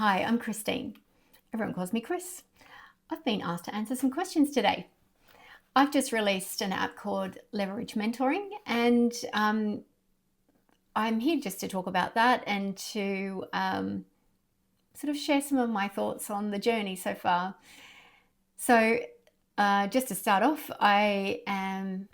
Hi, I'm Christine. Everyone calls me Chris. I've been asked to answer some questions today. I've just released an app called Leverage Mentoring, and I'm here just to talk about that and to sort of share some of my thoughts on the journey so far. So, just to start off, I am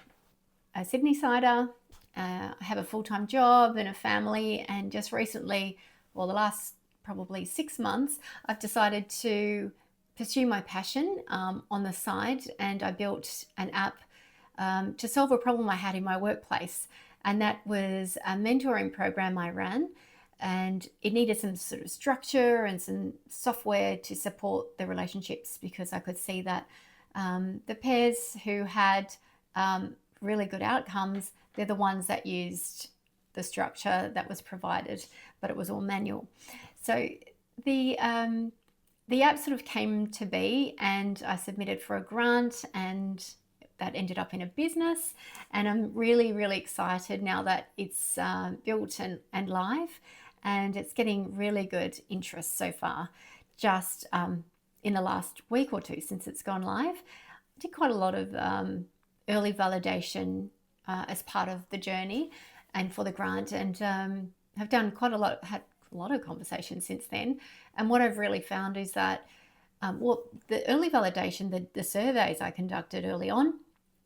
a Sydney-sider. I have a full-time job and a family, and just recently, well, the last probably 6 months, I've decided to pursue my passion on the side, and I built an app to solve a problem I had in my workplace, and that was a mentoring program I ran, and it needed some sort of structure and some software to support the relationships because I could see that the pairs who had really good outcomes, they're the ones that used the structure that was provided, but it was all manual. So the app sort of came to be, and I submitted for a grant, and that ended up in a business. And I'm really, really excited now that it's built and live, and it's getting really good interest so far. Just in the last week or two since it's gone live, I did quite a lot of early validation as part of the journey and for the grant, and have done quite a lot, had a lot of conversations since then. And what I've really found is that, the early validation, the surveys I conducted early on,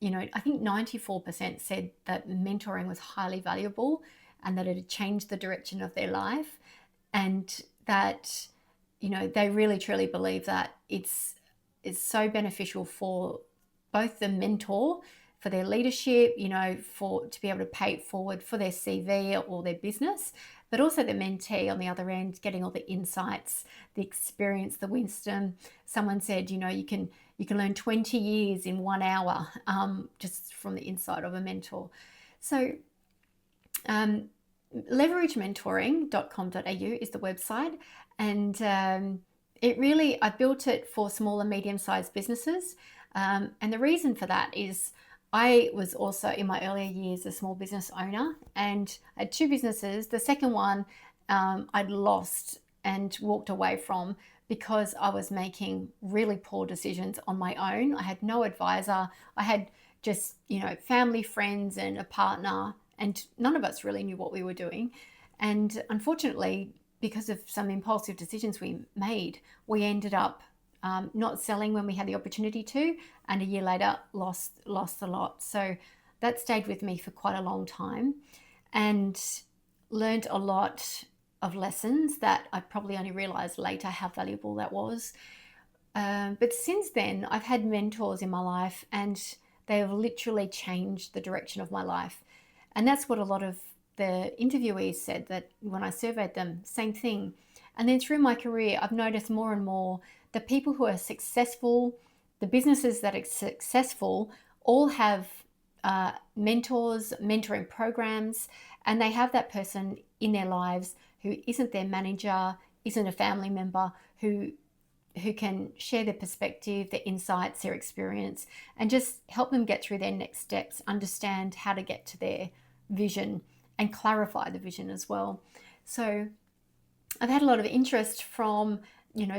I think 94% said that mentoring was highly valuable and that it had changed the direction of their life, and that, they really truly believe that it's so beneficial for both the mentor, for their leadership, for to be able to pay it forward for their CV or their business, but also the mentee on the other end, getting all the insights, the experience, the wisdom. Someone said, you can learn 20 years in 1 hour just from the insight of a mentor. So leveragementoring.com.au is the website, and I built it for small and medium-sized businesses. And the reason for that is I was also in my earlier years a small business owner, and I had two businesses. The second one I'd lost and walked away from because I was making really poor decisions on my own. I had no advisor. I had just, family, friends, and a partner, and none of us really knew what we were doing. And unfortunately, because of some impulsive decisions we made, we ended up not selling when we had the opportunity to, and a year later lost a lot. So that stayed with me for quite a long time, and learned a lot of lessons that I probably only realized later how valuable that was. But since then, I've had mentors in my life, and they have literally changed the direction of my life. And that's what a lot of the interviewees said, that when I surveyed them, same thing. And then through my career, I've noticed more and more the people who are successful, the businesses that are successful, all have mentors, mentoring programs, and they have that person in their lives who isn't their manager, isn't a family member, who can share their perspective, their insights, their experience, and just help them get through their next steps, understand how to get to their vision, and clarify the vision as well. So I've had a lot of interest from,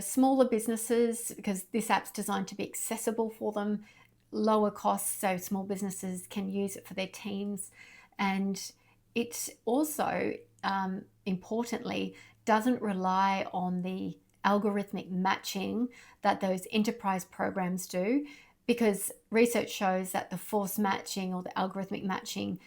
smaller businesses, because this app's designed to be accessible for them, lower costs, so small businesses can use it for their teams. And it also, importantly, doesn't rely on the algorithmic matching that those enterprise programs do, because research shows that the forced matching or the algorithmic matching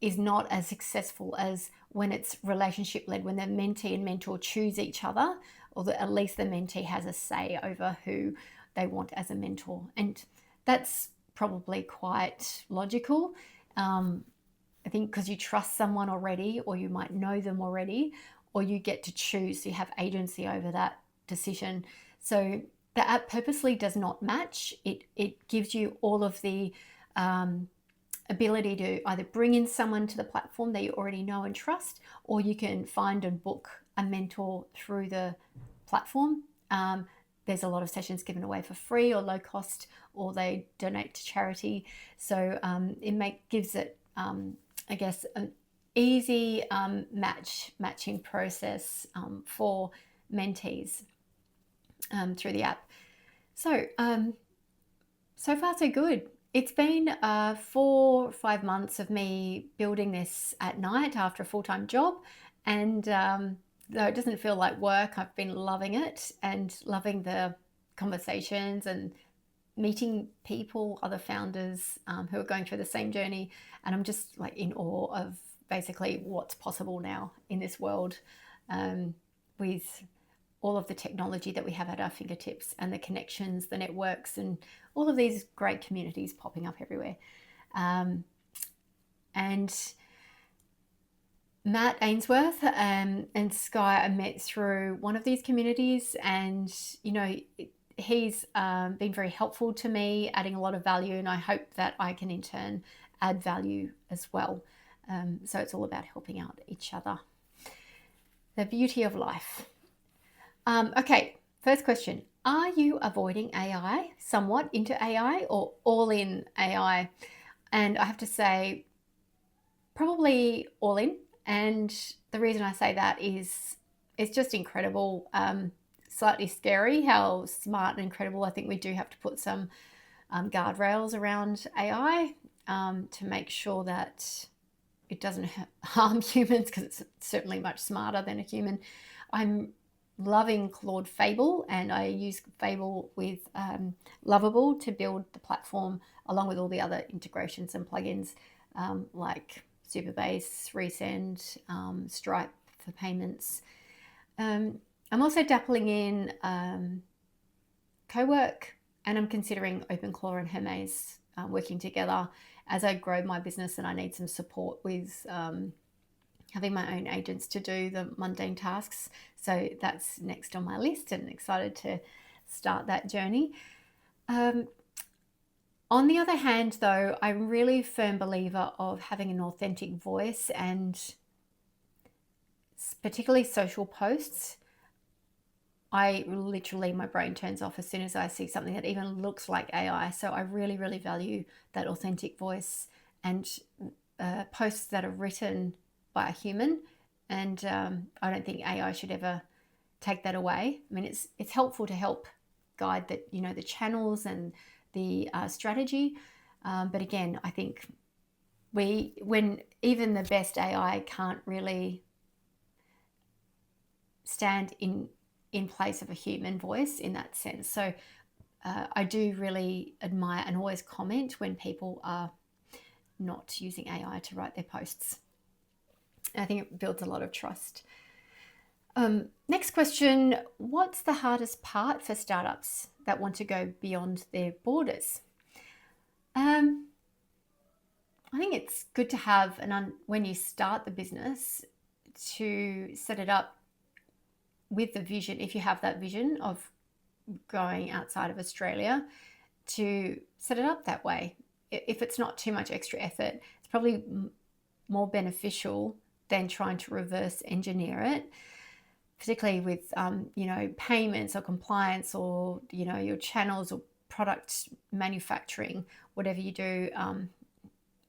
is not as successful as when it's relationship led, when the mentee and mentor choose each other, or at least the mentee has a say over who they want as a mentor. And that's probably quite logical. I think because you trust someone already, or you might know them already, or you get to choose, so you have agency over that decision. So the app purposely does not match. It gives you all of the ability to either bring in someone to the platform that you already know and trust, or you can find and book a mentor through the platform. There's a lot of sessions given away for free or low cost, or they donate to charity. So it gives it, I guess, an easy matching process for mentees through the app. So, so far so good. It's been 4 or 5 months of me building this at night after a full-time job, and though it doesn't feel like work, I've been loving it and loving the conversations and meeting people, other founders who are going through the same journey, and I'm just like in awe of basically what's possible now in this world with all of the technology that we have at our fingertips and the connections, the networks, and all of these great communities popping up everywhere. And Matt Ainsworth and Sky I met through one of these communities, and he's been very helpful to me, adding a lot of value, and I hope that I can in turn add value as well. So it's all about helping out each other. The beauty of life. Okay, first question. Are you avoiding AI, somewhat into AI, or all in AI? And I have to say, probably all in. And the reason I say that is it's just incredible, slightly scary how smart and incredible. I think we do have to put some guardrails around AI to make sure that it doesn't harm humans, because it's certainly much smarter than a human. I'm loving Claude Fable, and I use Fable with Lovable to build the platform along with all the other integrations and plugins like Superbase, Resend, Stripe for payments. I'm also dabbling in Cowork, and I'm considering OpenClaw and Hermes working together as I grow my business and I need some support with having my own agents to do the mundane tasks. So that's next on my list, and excited to start that journey. On the other hand, though, I'm a really firm believer of having an authentic voice, and particularly social posts. I literally, my brain turns off as soon as I see something that even looks like AI. So I really, really value that authentic voice and posts that are written by a human. And I don't think AI should ever take that away. I mean, it's helpful to help guide that, the channels and the strategy. But again, I think when even the best AI can't really stand in place of a human voice in that sense. So I do really admire and always comment when people are not using AI to write their posts. I think it builds a lot of trust. Next question, what's the hardest part for startups that want to go beyond their borders? I think it's good to have when you start the business, to set it up with the vision, if you have that vision of going outside of Australia, to set it up that way. If it's not too much extra effort, it's probably more beneficial than trying to reverse engineer it, particularly with payments or compliance or your channels or product manufacturing, whatever you do.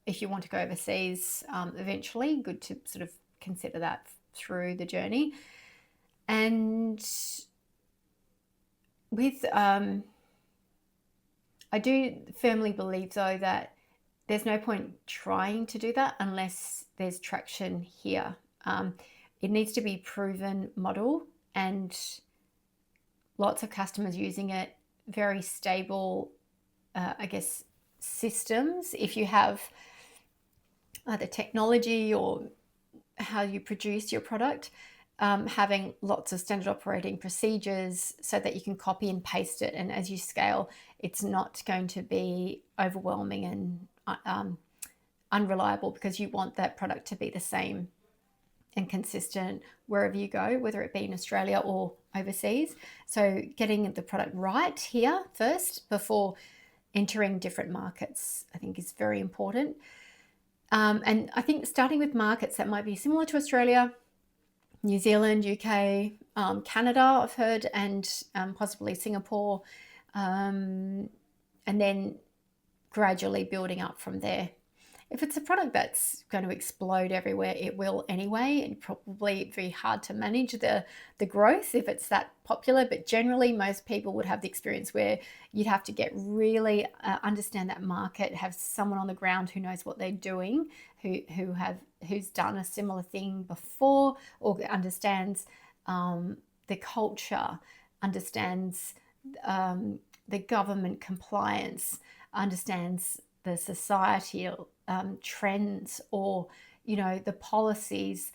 If you want to go overseas eventually, good to sort of consider that through the journey. And with I do firmly believe, though, that there's no point trying to do that unless there's traction here. It needs to be proven model and lots of customers using it, very stable, systems. If you have either technology or how you produce your product, having lots of standard operating procedures so that you can copy and paste it. And as you scale, it's not going to be overwhelming and unreliable, because you want that product to be the same and consistent wherever you go, whether it be in Australia or overseas. So getting the product right here first before entering different markets, I think, is very important. And I think starting with markets that might be similar to Australia, New Zealand, UK, Canada, I've heard, and possibly Singapore, and then gradually building up from there. If it's a product that's going to explode everywhere, it will anyway, and probably very hard to manage the growth if it's that popular. But generally, most people would have the experience where you'd have to get really understand that market, have someone on the ground who knows what they're doing, who's done a similar thing before, or understands the culture, understands the government compliance, understands the societal trends, or the policies,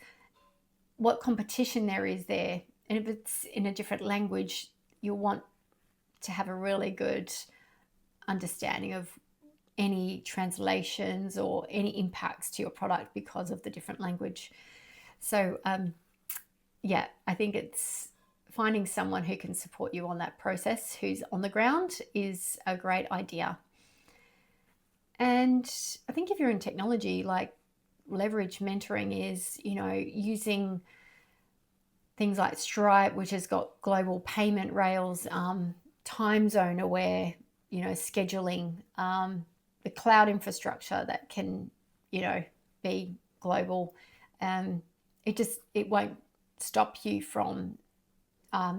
what competition there is there. And if it's in a different language, you'll want to have a really good understanding of any translations or any impacts to your product because of the different language. So yeah, I think it's finding someone who can support you on that process, who's on the ground, is a great idea. And I think if you're in technology, like leverage mentoring is, using things like Stripe, which has got global payment rails, time zone aware, scheduling, the cloud infrastructure that can, be global. It won't stop you from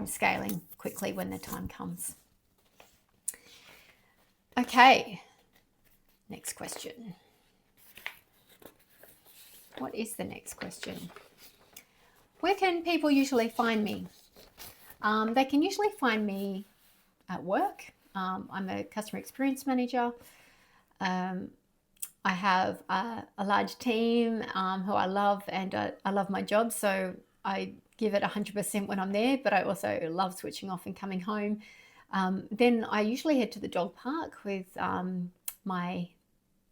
scaling quickly when the time comes. Okay, next question. What is the next question? Where can people usually find me? They can usually find me at work. I'm a customer experience manager. I have a large team who I love, and I love my job, so I give it 100% when I'm there, but I also love switching off and coming home. Then I usually head to the dog park with my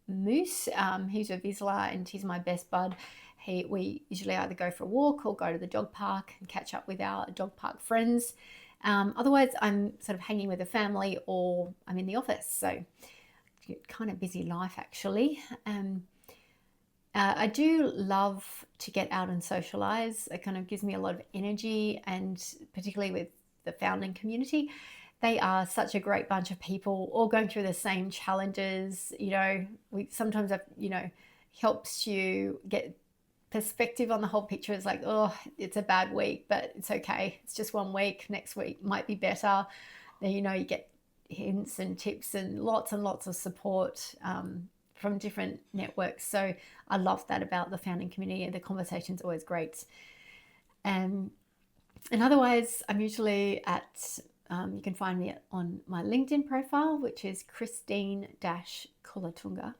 Moose. He's a Vizsla and he's my best bud. We usually either go for a walk or go to the dog park and catch up with our dog park friends. Otherwise, I'm sort of hanging with the family or I'm in the office. So kind of busy life, actually. I do love to get out and socialize. It kind of gives me a lot of energy, and particularly with the founding community. They are such a great bunch of people, all going through the same challenges. Sometimes helps you get perspective on the whole picture. It's like, oh, it's a bad week, but it's okay. It's just 1 week. Next week might be better. Then, you get hints and tips and lots of support from different networks. So I love that about the founding community. The conversation's always great. And otherwise, I'm usually at, you can find me on my LinkedIn profile, which is Christine-Kulatunga,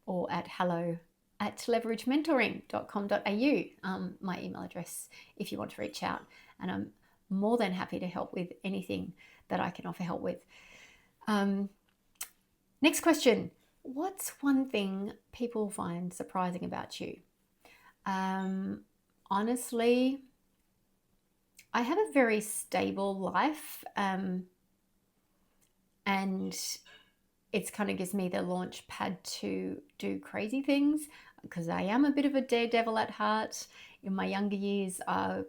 or at hello@leveragementoring.com.au, my email address if you want to reach out. And I'm more than happy to help with anything that I can offer help with. Next question. What's one thing people find surprising about you? Honestly, I have a very stable life, and it's kind of gives me the launch pad to do crazy things, because I am a bit of a daredevil at heart. In my younger years, I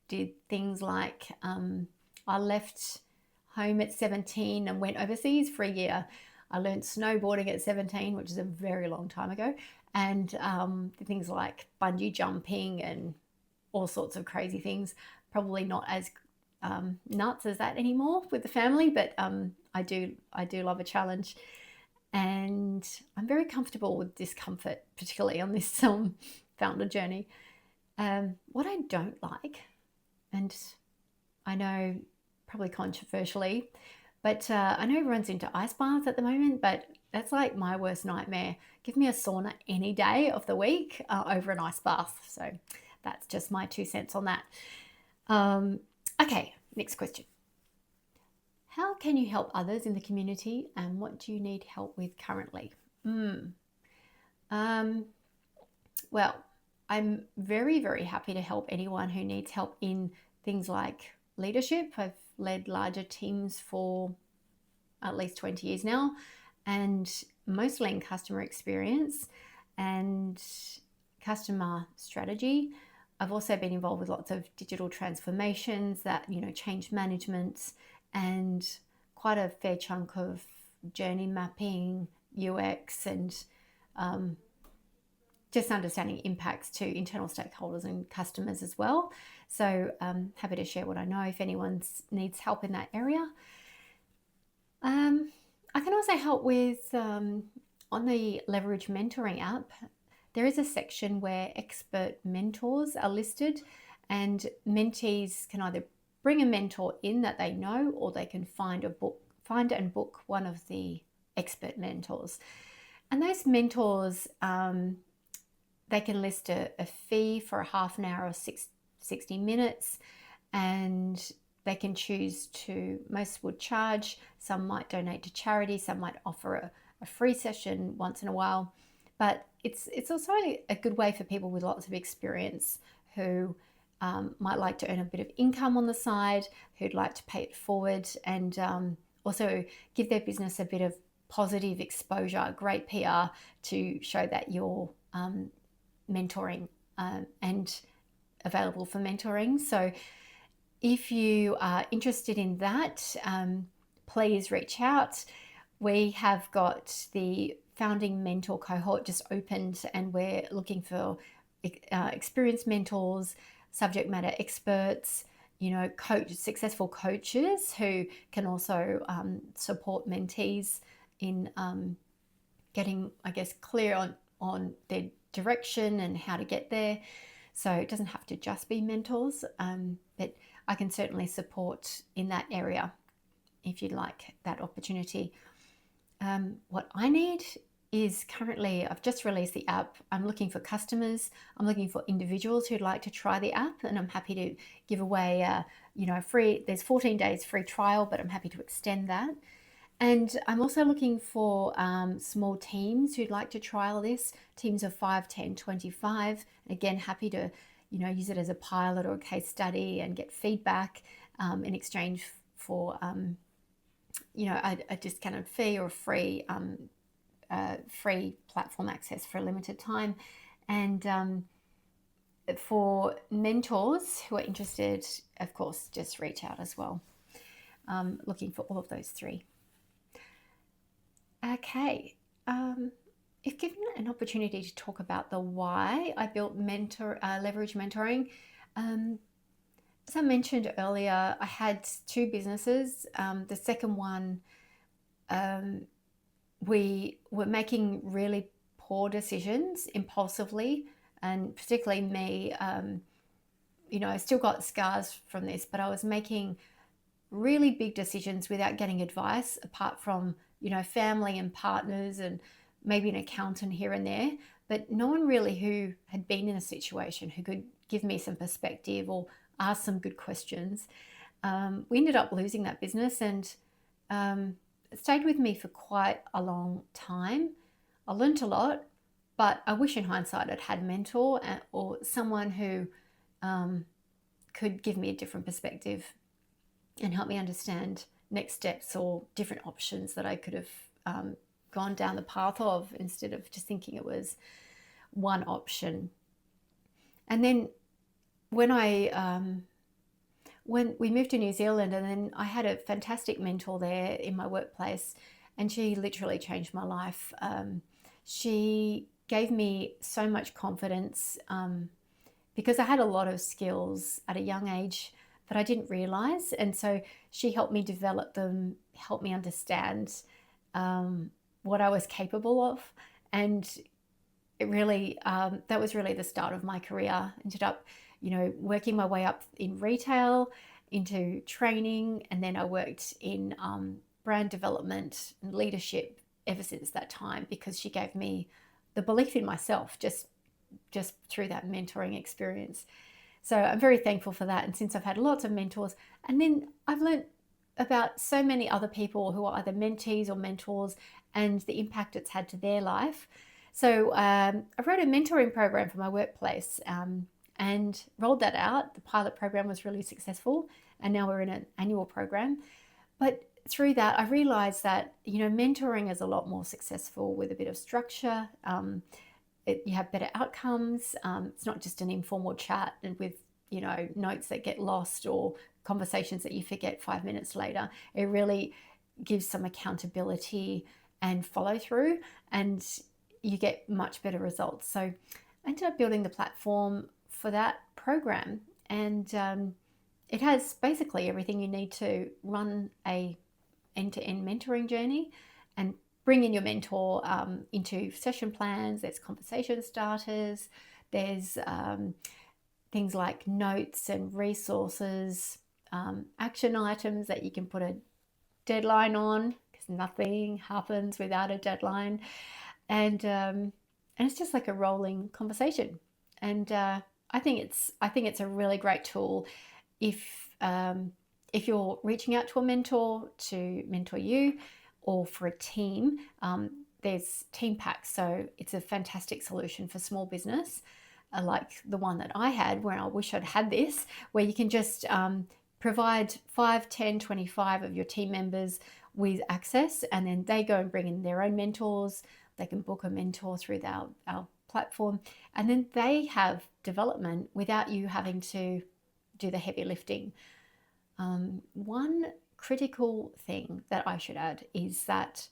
did things like I left home at 17 and went overseas for a year. I learned snowboarding at 17, which is a very long time ago, and things like bungee jumping and all sorts of crazy things. Probably not as nuts as that anymore with the family, but I do love a challenge, and I'm very comfortable with discomfort, particularly on this founder journey. What I don't like, and I know probably controversially, but I know everyone's into ice baths at the moment, but that's like my worst nightmare. Give me a sauna any day of the week over an ice bath. So that's just my 2 cents on that. Okay, next question. How can you help others in the community, and what do you need help with currently? Well, I'm very, very happy to help anyone who needs help in things like leadership. I've led larger teams for at least 20 years now, and mostly in customer experience and customer strategy. I've also been involved with lots of digital transformations, that, change management, and quite a fair chunk of journey mapping, UX, and just understanding impacts to internal stakeholders and customers as well. So happy to share what I know if anyone needs help in that area. I can also help with, on the Leverage Mentoring app, there is a section where expert mentors are listed, and mentees can either bring a mentor in that they know, or they can find and book one of the expert mentors. And those mentors, they can list a fee for a half an hour or 60 minutes, and they can choose to, most would charge, some might donate to charity, some might offer a free session once in a while. But it's also a good way for people with lots of experience who might like to earn a bit of income on the side, who'd like to pay it forward, and also give their business a bit of positive exposure, great PR to show that you're mentoring and available for mentoring. So if you are interested in that, please reach out. We have got the founding mentor cohort just opened, and we're looking for experienced mentors, subject matter experts, successful coaches who can also support mentees in getting, I guess, clear on their direction and how to get there. So it doesn't have to just be mentors, but I can certainly support in that area if you'd like that opportunity. What I need is, currently I've just released the app. I'm looking for customers. I'm looking for individuals who'd like to try the app, and I'm happy to give away free, there's 14 days free trial, but I'm happy to extend that. And I'm also looking for small teams who'd like to trial this, teams of 5, 10, 25. Again, happy to use it as a pilot or a case study and get feedback in exchange for a discounted fee or free platform access for a limited time. And for mentors who are interested, of course, just reach out as well. Looking for all of those three. Okay, if given an opportunity to talk about the why I built Leverage Mentoring, as I mentioned earlier, I had 2 businesses. The second one, we were making really poor decisions impulsively, and particularly me. I still got scars from this, but I was making really big decisions without getting advice, apart from family and partners and maybe an accountant here and there, but no one really who had been in a situation who could give me some perspective or ask some good questions. We ended up losing that business, and it stayed with me for quite a long time. I learned a lot, but I wish in hindsight I'd had a mentor or someone who could give me a different perspective and help me understand next steps or different options that I could have gone down the path of, instead of just thinking it was one option. And then when we moved to New Zealand, and then I had a fantastic mentor there in my workplace, and she literally changed my life. She gave me so much confidence because I had a lot of skills at a young age, but I didn't realize. And so she helped me develop them, helped me understand what I was capable of. And it really, that was really the start of my career. Ended up, working my way up in retail, into training, and then I worked in brand development and leadership ever since that time, because she gave me the belief in myself just through that mentoring experience. So I'm very thankful for that. And since I've had lots of mentors, and then I've learned about so many other people who are either mentees or mentors, and the impact it's had to their life. So I wrote a mentoring program for my workplace and rolled that out. The pilot program was really successful, and now we're in an annual program. But through that, I realized that, mentoring is a lot more successful with a bit of structure. You have better outcomes. It's not just an informal chat and with, notes that get lost or conversations that you forget 5 minutes later. It really gives some accountability and follow through. And you get much better results. So I ended up building the platform for that program, and it has basically everything you need to run a end-to-end mentoring journey and bring in your mentor into session plans. There's conversation starters, there's things like notes and resources, action items that you can put a deadline on, because nothing happens without a deadline, and it's just like a rolling conversation. And I think it's a really great tool if you're reaching out to a mentor to mentor you, or for a team. There's team packs, so it's a fantastic solution for small business, like the one that I had, where I wish I'd had this, where you can just provide 5, 10, 25 of your team members with access, and then they go and bring in their own mentors. They can book a mentor through our platform, and then they have development without you having to do the heavy lifting. One critical thing that I should add is that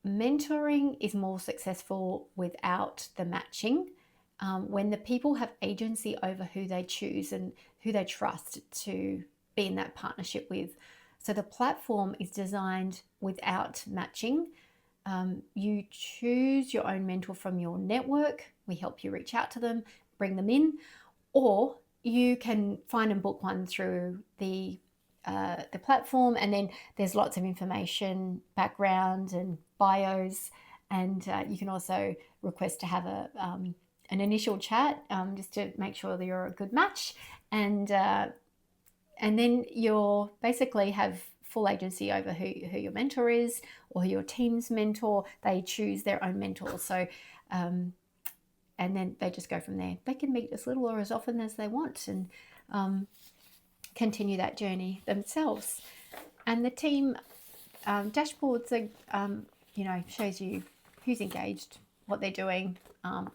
mentoring is more successful without the matching, when the people have agency over who they choose and who they trust to be in that partnership with. So the platform is designed without matching. You choose your own mentor from your network. We help you reach out to them, bring them in, or you can find and book one through the platform, and then there's lots of information, background and bios, and you can also request to have an initial chat, just to make sure that you're a good match, and then you'll basically have full agency over who your mentor is, or who your team's mentor. They choose their own mentor, so and then they just go from there. They can meet as little or as often as they want, and continue that journey themselves. And the team dashboards are, shows you who's engaged, what they're doing,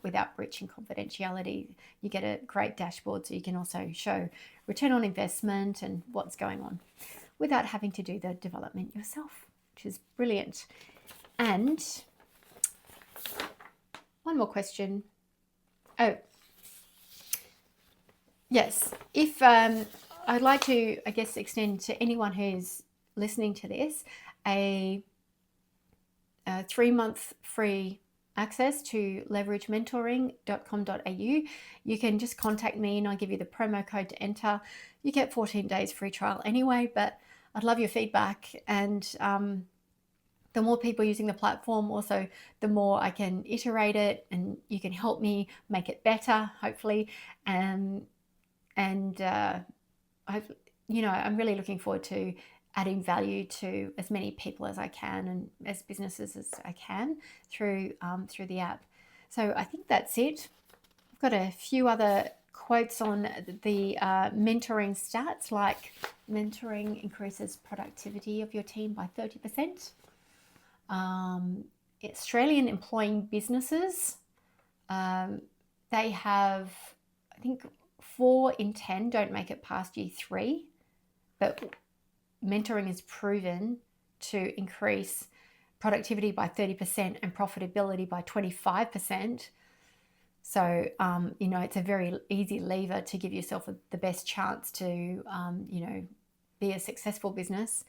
without breaching confidentiality. You get a great dashboard, so you can also show return on investment and what's going on without having to do the development yourself, which is brilliant. And one more question. Oh, yes. If I'd like to, I guess, extend to anyone who's listening to this a 3-month free access to leveragementoring.com.au. You can just contact me and I'll give you the promo code to enter. You get 14 days free trial anyway, but I'd love your feedback. And the more people using the platform, also the more I can iterate it, and you can help me make it better, hopefully. I'm really looking forward to adding value to as many people as I can, and as businesses as I can through the app. So I think that's it. I've got a few other quotes on the mentoring stats, like mentoring increases productivity of your team by 30%. Australian employing businesses, they have, I think, 4 in 10 don't make it past year 3, but mentoring is proven to increase productivity by 30% and profitability by 25%. So, it's a very easy lever to give yourself the best chance to, be a successful business.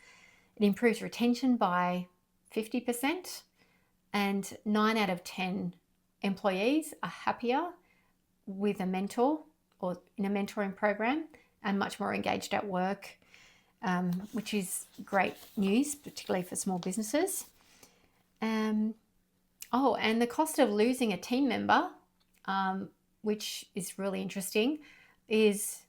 It improves retention by 50%, and 9 out of 10 employees are happier with a mentor or in a mentoring program, and much more engaged at work, which is great news, particularly for small businesses. And the cost of losing a team member, which is really interesting, is,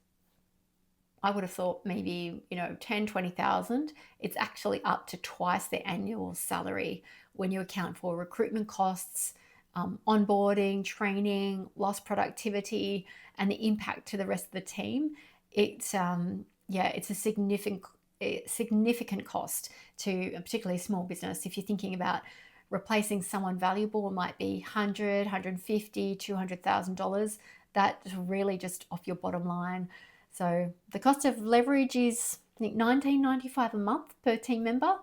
I would have thought maybe, 10, 20,000. It's actually up to twice their annual salary when you account for recruitment costs, onboarding, training, lost productivity, and the impact to the rest of the team. It's a significant cost to particularly a small business. If you're thinking about replacing someone valuable, it might be $100,000, $150,000, $200,000. That's really just off your bottom line. So the cost of leverage is, I think, $19.95 a month per team member.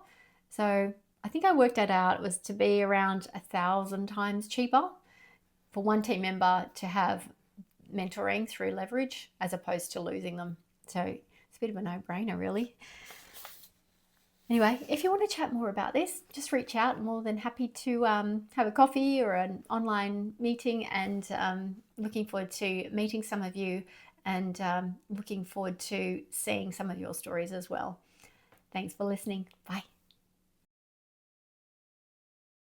So I think I worked it out, it was to be around 1,000 times cheaper for one team member to have mentoring through leverage as opposed to losing them. So it's a bit of a no-brainer, really. Anyway, if you want to chat more about this, just reach out. I'm more than happy to have a coffee or an online meeting, and looking forward to meeting some of you, and looking forward to seeing some of your stories as well. Thanks for listening. Bye.